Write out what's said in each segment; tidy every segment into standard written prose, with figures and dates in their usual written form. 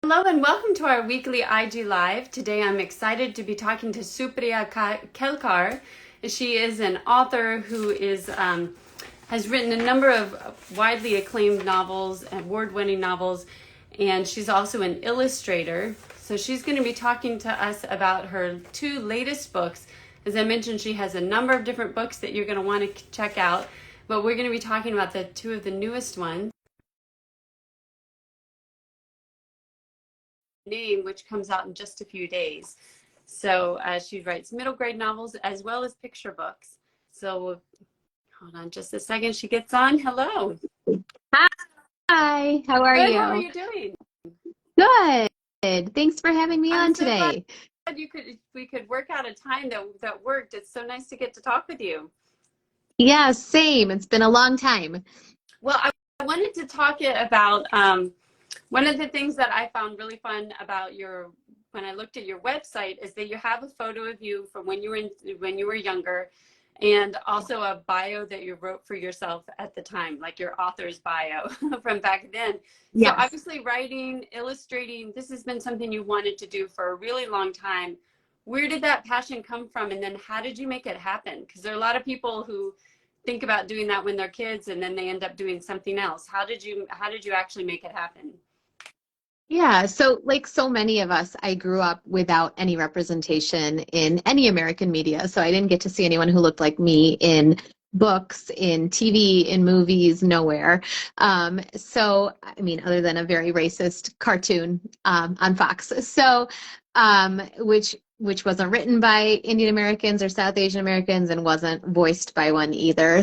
Hello and welcome to our weekly IG Live. Today I'm excited to be talking to Supriya Kelkar. She is an author who has written a number of widely acclaimed novels, award-winning novels, and she's also an illustrator. So she's going to be talking to us about her two latest books. As I mentioned, she has a number of different books that you're going to want to check out, but we're going to be talking about the two of the newest ones. Name, which comes out in just a few days. So she writes middle grade novels as well as picture books. So hold on just a second. She gets on. Hello. Hi, how are Good. How are you? you doing? Good. Thanks for having me I'm on so glad today. we could work out a time that worked. It's so nice to get to talk with you. Yeah, same. It's been a long time. Well, I wanted to talk about one of the things that I found really fun about when I looked at your website is that you have a photo of you from when you were younger, and also a bio that you wrote for yourself at the time, like your author's bio from back then. So Yes. obviously writing, illustrating, this has been something you wanted to do for a really long time. Where did that passion come from, and then how did you make it happen? Because there are a lot of people who think about doing that when they're kids and then they end up doing something else. How did you actually make it happen? Yeah, so like so many of us, I grew up without any representation in any American media. So I didn't get to see anyone who looked like me in books, in TV, in movies, nowhere. I mean, other than a very racist cartoon on Fox. Which wasn't written by Indian Americans or South Asian Americans and wasn't voiced by one either.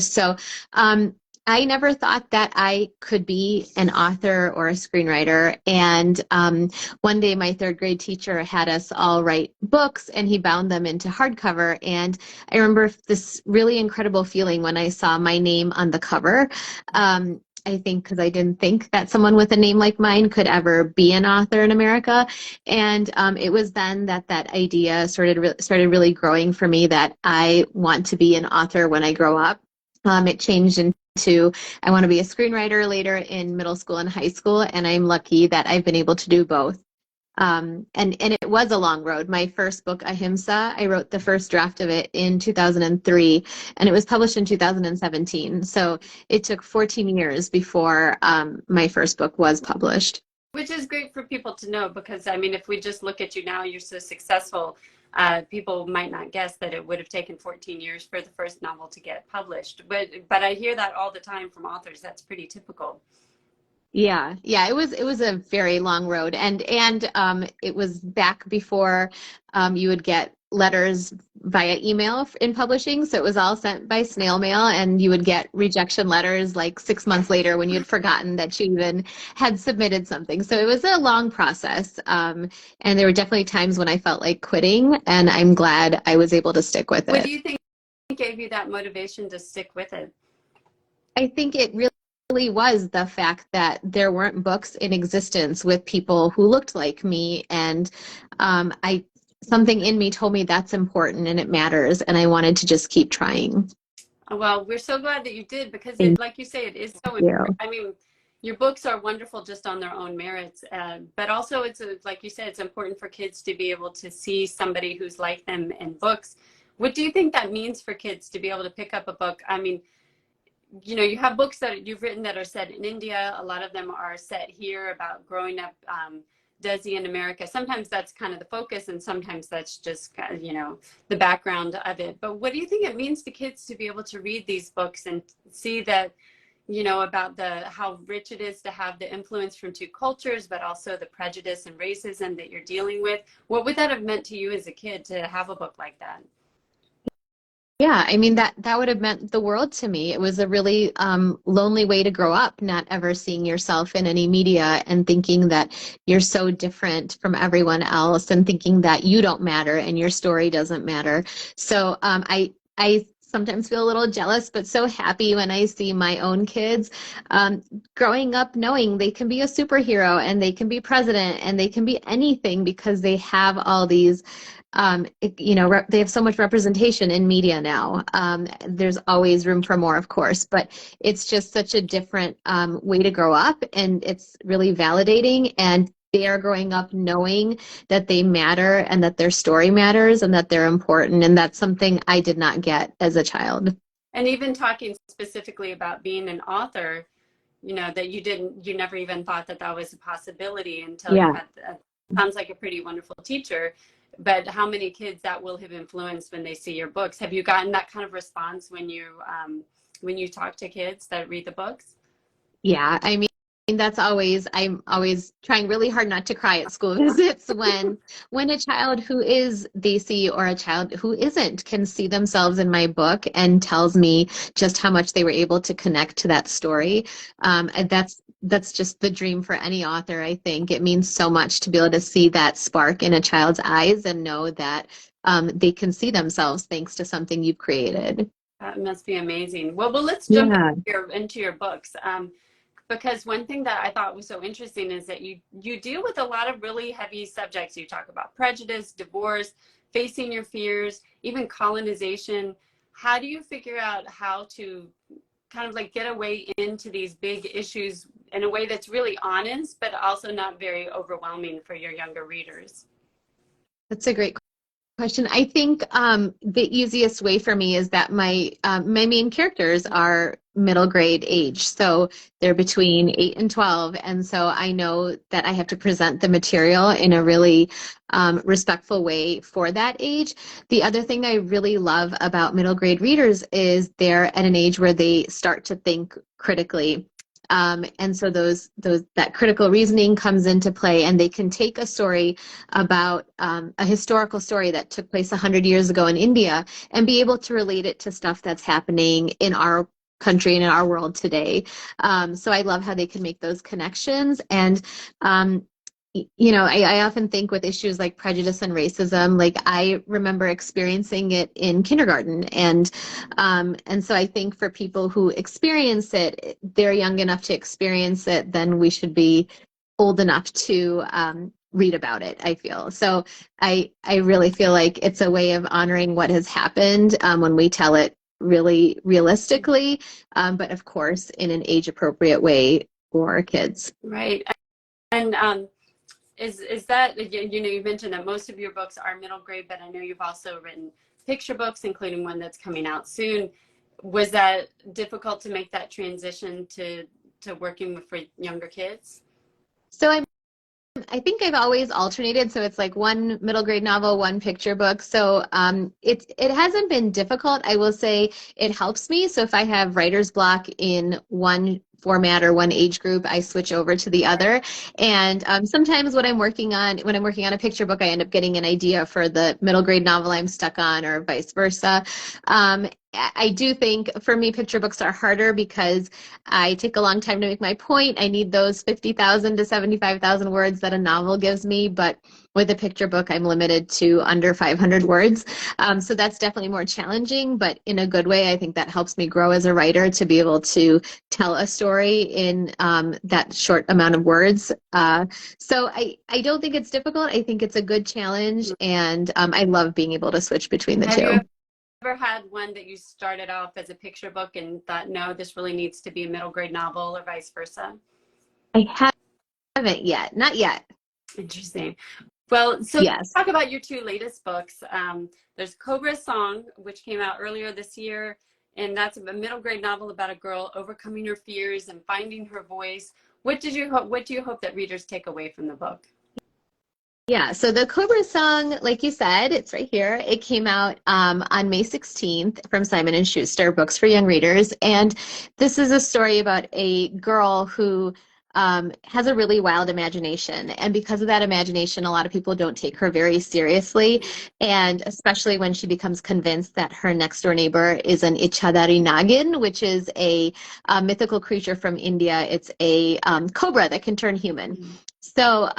Um, I never thought that I could be an author or a screenwriter. And one day, my third grade teacher had us all write books, and he bound them into hardcover. And I remember this really incredible feeling when I saw my name on the cover. I think because I didn't think that someone with a name like mine could ever be an author in America. And it was then that that idea started really growing for me that I want to be an author when I grow up. It changed into I want to be a screenwriter later in middle school and high school, and I'm lucky that I've been able to do both. And it was a long road. My first book, Ahimsa, I wrote the first draft of it in 2003, and it was published in 2017. So it took 14 years before my first book was published. Which is great for people to know because, I mean, if we just look at you now, you're so successful, people might not guess that it would have taken 14 years for the first novel to get published. But I hear that all the time from authors. That's pretty typical. Yeah, it was a very long road, and it was back before you would get letters via email in publishing, so it was all sent by snail mail, and you would get rejection letters like 6 months later when you'd forgotten that you even had submitted something. So it was a long process, and there were definitely times when I felt like quitting, and I'm glad I was able to stick with What do it. you think gave you that motivation to stick with it? I think it really was the fact that there weren't books in existence with people who looked like me, and I something in me told me that's important and it matters, and I wanted to just keep trying. Well, we're so glad that you did because Thank like you say, it is so important. you. I mean, your books are wonderful just on their own merits, but also like you said, it's important for kids to be able to see somebody who's like them in books. What do you think that means for kids to be able to pick up a book? I mean, you have books that you've written that are set in India. A lot of them are set here about growing up Desi in America. Sometimes that's kind of the focus, and sometimes that's just kind of, the background of it. But what do you think it means to kids to be able to read these books and see that, about how rich it is to have the influence from two cultures, but also the prejudice and racism that you're dealing with? What would that have meant to you as a kid to have a book like that? Yeah, I mean that would have meant the world to me. It was a really lonely way to grow up, not ever seeing yourself in any media and thinking that you're so different from everyone else and thinking that you don't matter and your story doesn't matter. I sometimes feel a little jealous, but so happy when I see my own kids growing up knowing they can be a superhero and they can be president and they can be anything because they have all these they have so much representation in media now. There's always room for more, of course, but it's just such a different way to grow up, and it's really validating. And they are growing up knowing that they matter and that their story matters and that they're important. And that's something I did not get as a child. And even talking specifically about being an author, that you never even thought that that was a possibility until you Yeah. had, sounds like a pretty wonderful teacher. But how many kids that will have influenced when they see your books? Have you gotten that kind of response when you talk to kids that read the books? Yeah, I mean, I'm always trying really hard not to cry at school visits when a child who is Daisy or a child who isn't can see themselves in my book and tells me just how much they were able to connect to that story. And that's just the dream for any author, I think. It means so much to be able to see that spark in a child's eyes and know that they can see themselves thanks to something you've created. That must be amazing. Well, let's jump Yeah. into your books. Because one thing that I thought was so interesting is that you deal with a lot of really heavy subjects. You talk about prejudice, divorce, facing your fears, even colonization. How do you figure out how to kind of like get away into these big issues in a way that's really honest, but also not very overwhelming for your younger readers? That's a great question. I think the easiest way for me is that my main characters are middle grade age, so they're between 8 and 12, and so I know that I have to present the material in a really respectful way for that age. The other thing I really love about middle grade readers is they're at an age where they start to think critically. And so that critical reasoning comes into play, and they can take a story about a historical story that took place 100 years ago in India and be able to relate it to stuff that's happening in our country and in our world today. So I love how they can make those connections. And I often think with issues like prejudice and racism, like I remember experiencing it in kindergarten, and so I think for people who experience it, they're young enough to experience it, then we should be old enough to read about it, I feel. So I really feel like it's a way of honoring what has happened when we tell it really realistically, but of course in an age appropriate way for kids. Right. And is that, you mentioned that most of your books are middle grade, but I know you've also written picture books, including one that's coming out soon. Was that difficult to make that transition to working for younger kids? So I think I've always alternated. So it's like one middle grade novel, one picture book. So it hasn't been difficult. I will say it helps me. So if I have writer's block in one format or one age group, I switch over to the other. And sometimes when I'm working on a picture book, I end up getting an idea for the middle grade novel I'm stuck on, or vice versa. I do think for me, picture books are harder because I take a long time to make my point. I need those 50,000 to 75,000 words that a novel gives me, but with a picture book, I'm limited to under 500 words. So that's definitely more challenging, but in a good way. I think that helps me grow as a writer to be able to tell a story in that short amount of words. So I don't think it's difficult. I think it's a good challenge, and I love being able to switch between the Have two. you ever had one that you started off as a picture book and thought, no, this really needs to be a middle grade novel, or vice versa? I haven't yet, not yet. Interesting. Well, so let's Yes. talk about your two latest books. There's Cobra Song, which came out earlier this year, and that's a middle grade novel about a girl overcoming her fears and finding her voice. What do you hope that readers take away from the book? Yeah, so the Cobra Song, like you said, it's right here. It came out on May 16th from Simon & Schuster, Books for Young Readers. And this is a story about a girl who has a really wild imagination. And because of that imagination, a lot of people don't take her very seriously. And especially when she becomes convinced that her next door neighbor is an Ichadari Nagin, which is a mythical creature from India. It's a cobra that can turn human. So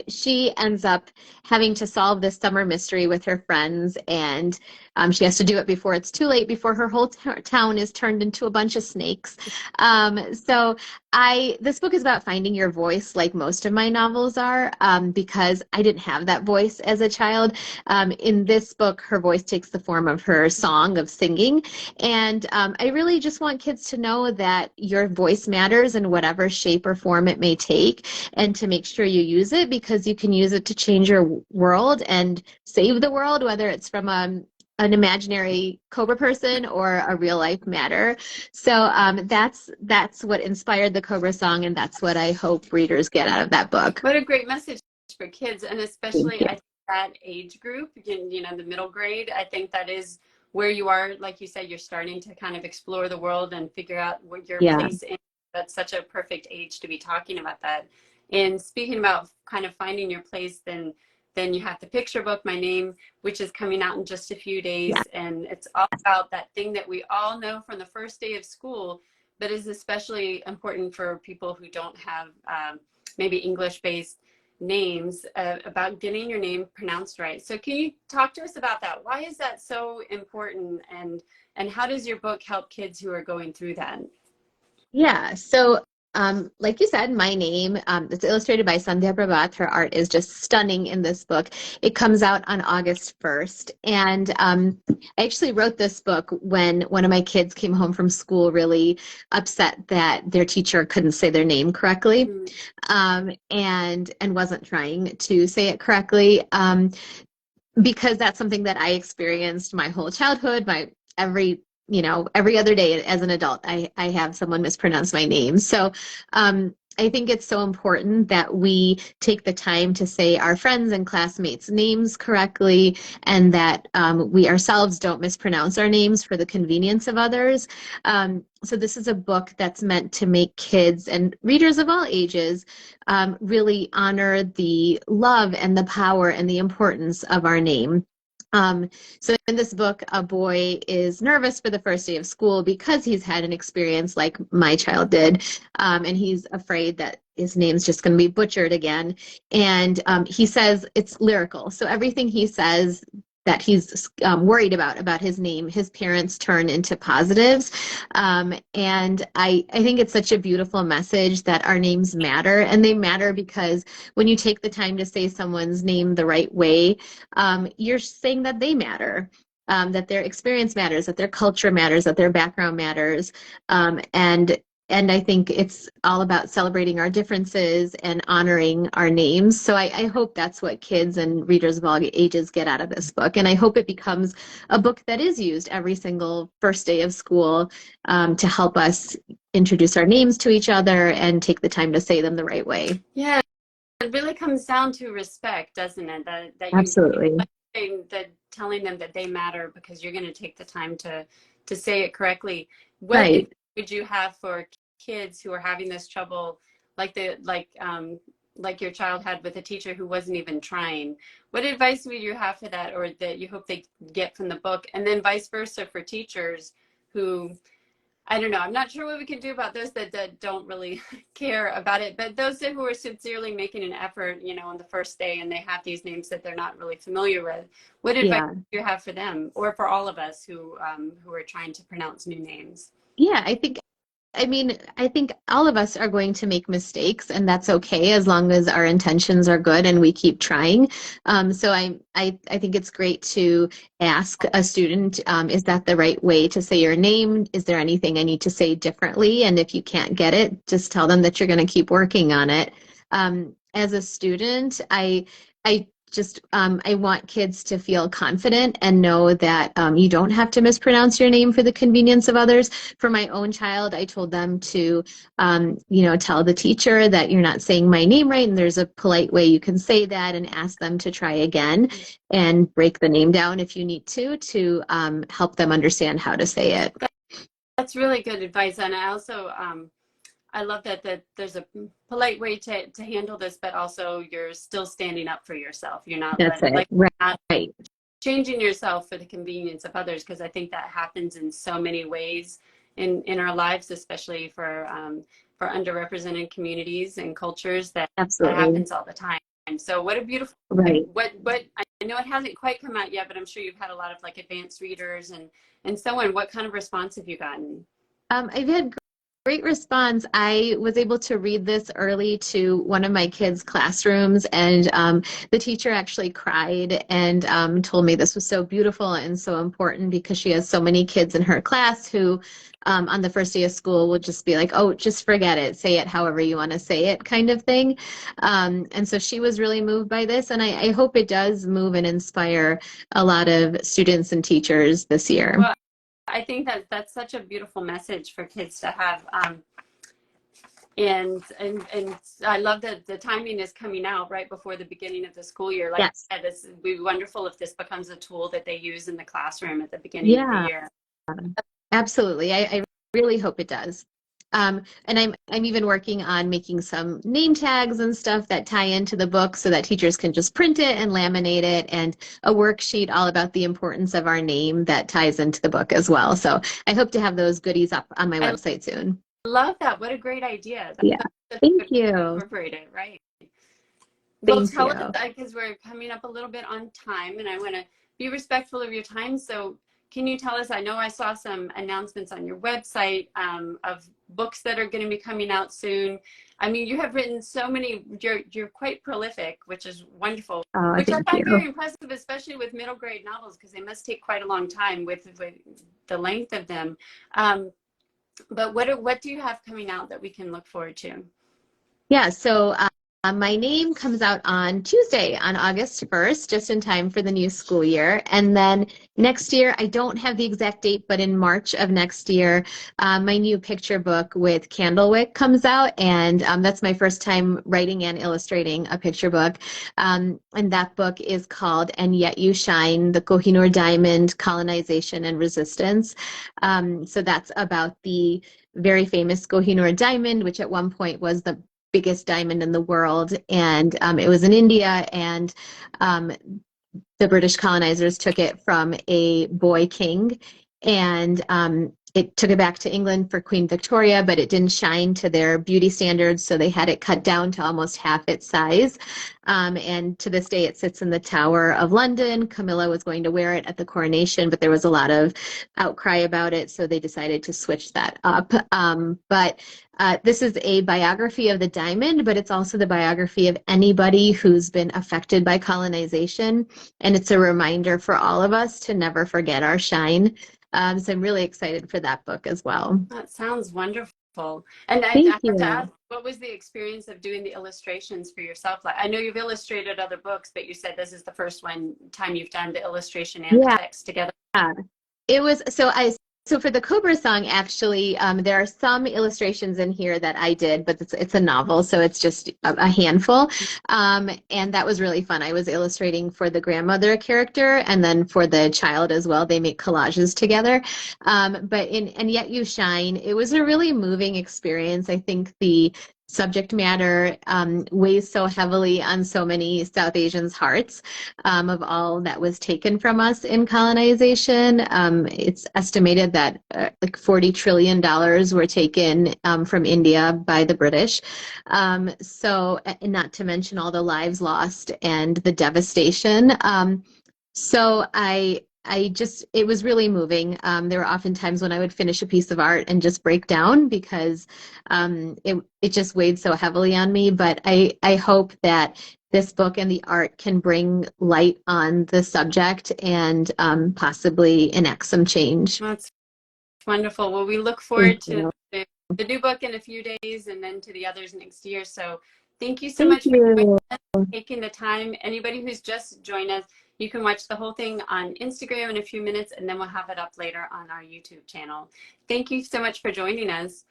she ends up having to solve this summer mystery with her friends, and she has to do it before it's too late, before her whole town is turned into a bunch of snakes. So this book is about finding your voice, like most of my novels are, because I didn't have that voice as a child. In this book, her voice takes the form of her song, of singing, and I really just want kids to know that your voice matters in whatever shape or form it may take, and to make sure sure you use it, because you can use it to change your world and save the world, whether it's from an imaginary Cobra person or a real life matter. So that's what inspired the Cobra song, and that's what I hope readers get out of that book. What a great message for kids, and Thank especially you. I think that age group, you know, the middle grade. I think that is where you are, like you said, you're starting to kind of explore the world and figure out what your Yeah. place in. That's such a perfect age to be talking about that. And speaking about kind of finding your place, then you have the picture book, My Name, which is coming out in just a few Yeah. days, and it's all about that thing that we all know from the first day of school, but is especially important for people who don't have maybe English-based names, about getting your name pronounced right. So can you talk to us about that? Why is that so important, and how does your book help kids who are going through that? Yeah. So, like you said, My Name, it's illustrated by Sandhya Prabhat. Her art is just stunning in this book. It comes out on August 1st. And I actually wrote this book when one of my kids came home from school really upset that their teacher couldn't say their name correctly, Mm. and wasn't trying to say it correctly. Because that's something that I experienced my whole childhood, my every every other day as an adult, I have someone mispronounce my name. So I think it's so important that we take the time to say our friends and classmates' names correctly, and that we ourselves don't mispronounce our names for the convenience of others. So this is a book that's meant to make kids and readers of all ages really honor the love and the power and the importance of our name. So in this book, a boy is nervous for the first day of school because he's had an experience like my child did, and he's afraid that his name's just going to be butchered again. And he says it's lyrical. So everything he says that he's worried about his name, his parents turn into positives. And I think it's such a beautiful message that our names matter, and they matter because when you take the time to say someone's name the right way, you're saying that they matter, that their experience matters, that their culture matters, that their background matters, and I think it's all about celebrating our differences and honoring our names. So I hope that's what kids and readers of all ages get out of this book. And I hope it becomes a book that is used every single first day of school, to help us introduce our names to each other and take the time to say them the right way. Yeah, it really comes down to respect, doesn't it? That you Absolutely. that telling them that they matter because you're going to take the time to say it correctly. What advice Right. would you have for kids who are having this trouble, like your child had with a teacher who wasn't even trying? What advice would you have for that, or that you hope they get from the book? And then vice versa for teachers who, I don't know, I'm not sure what we can do about those that don't really care about it, but those who are sincerely making an effort, you know, on the first day, and they have these names that they're not really familiar with. What advice Yeah. do you have for them, or for all of us who are trying to pronounce new names? Yeah, I think all of us are going to make mistakes, and that's okay as long as our intentions are good and we keep trying. So I think it's great to ask a student, is that the right way to say your name? Is there anything I need to say differently? And if you can't get it, just tell them that you're going to keep working on it. As a student, I just I want kids to feel confident and know that you don't have to mispronounce your name for the convenience of others. For my own child, I told them to, tell the teacher that you're not saying my name right, and there's a polite way you can say that, and ask them to try again and break the name down if you need to help them understand how to say it. That's really good advice, and I also I love that there's a polite way to handle this, but also you're still standing up for yourself. You're not That's it. not Right. changing yourself for the convenience of others, because I think that happens in so many ways in our lives, especially for underrepresented communities and cultures, that Absolutely. happens all the time. So what a beautiful, Right. what I know it hasn't quite come out yet, but I'm sure you've had a lot of like advanced readers and so on. What kind of response have you gotten? I've had great response. I was able to read this early to one of my kids' classrooms, and the teacher actually cried and told me this was so beautiful and so important because she has so many kids in her class who, on the first day of school, will just be like, oh, just forget it, say it however you want to say it, kind of thing. And so she was really moved by this, and I hope it does move and inspire a lot of students and teachers this year. Well, I think that that's such a beautiful message for kids to have. And I love that the timing is coming out right before the beginning of the school year. Like Yes. I said, this would be wonderful if this becomes a tool that they use in the classroom at the beginning of the Yeah. year. Absolutely. I really hope it does. And I'm even working on making some name tags and stuff that tie into the book so that teachers can just print it and laminate it, and a worksheet all about the importance of our name that ties into the book as well. So I hope to have those goodies up on my I website soon. love that. What a great idea. Yeah. That's a Thank good way to you. incorporate it, right? Well, Thank tell us, you. because we're coming up a little bit on time and I want to be respectful of your time. So can you tell us, I know I saw some announcements on your website of books that are going to be coming out soon. I mean, you have written so many, you're quite prolific, which is wonderful, Oh, which I thank find you. very impressive, especially with middle grade novels, because they must take quite a long time with the length of them. But what do you have coming out that we can look forward to? Yeah, so my name comes out on Tuesday, on August 1st, just in time for the new school year. And then next year, I don't have the exact date, but in March of next year, my new picture book with Candlewick comes out. And that's my first time writing and illustrating a picture book. And that book is called And Yet You Shine, The Kohinoor Diamond, Colonization and Resistance. So that's about the very famous Kohinoor diamond, which at one point was the biggest diamond in the world. And it was in India, and um, the British colonizers took it from a boy king, and it took it back to England for Queen Victoria, but it didn't shine to their beauty standards, so they had it cut down to almost half its size. And to this day, it sits in the Tower of London. Camilla was going to wear it at the coronation, but there was a lot of outcry about it, so they decided to switch that up. But this is a biography of the diamond, but it's also the biography of anybody who's been affected by colonization. And it's a reminder for all of us to never forget our shine. So I'm really excited for that book as well. That sounds wonderful. And I Thank have to you. ask, what was the experience of doing the illustrations for yourself? Like, I know you've illustrated other books, but you said this is the first time you've done the illustration and the Yeah. text together. It was so for the Cobra song, actually, there are some illustrations in here that I did, but it's a novel, so it's just a handful. And that was really fun. I was illustrating for the grandmother character and then for the child as well. They make collages together. But in And Yet You Shine, it was a really moving experience. I think the subject matter weighs so heavily on so many South Asians' hearts, of all that was taken from us in colonization. It's estimated that like $40 trillion were taken from India by the British. And not to mention all the lives lost and the devastation. So it was really moving. There were often times when I would finish a piece of art and just break down because it just weighed so heavily on me. But I hope that this book and the art can bring light on the subject and possibly enact some change. That's wonderful. Well, we look Thank forward to you. the new book in a few days and then to the others next year. So thank you so Thank much for you. taking the time. Anybody who's just joined us, you can watch the whole thing on Instagram in a few minutes, and then we'll have it up later on our YouTube channel. Thank you so much for joining us.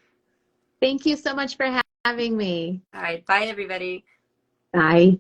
Thank you so much for having me. All right. Bye, everybody. Bye.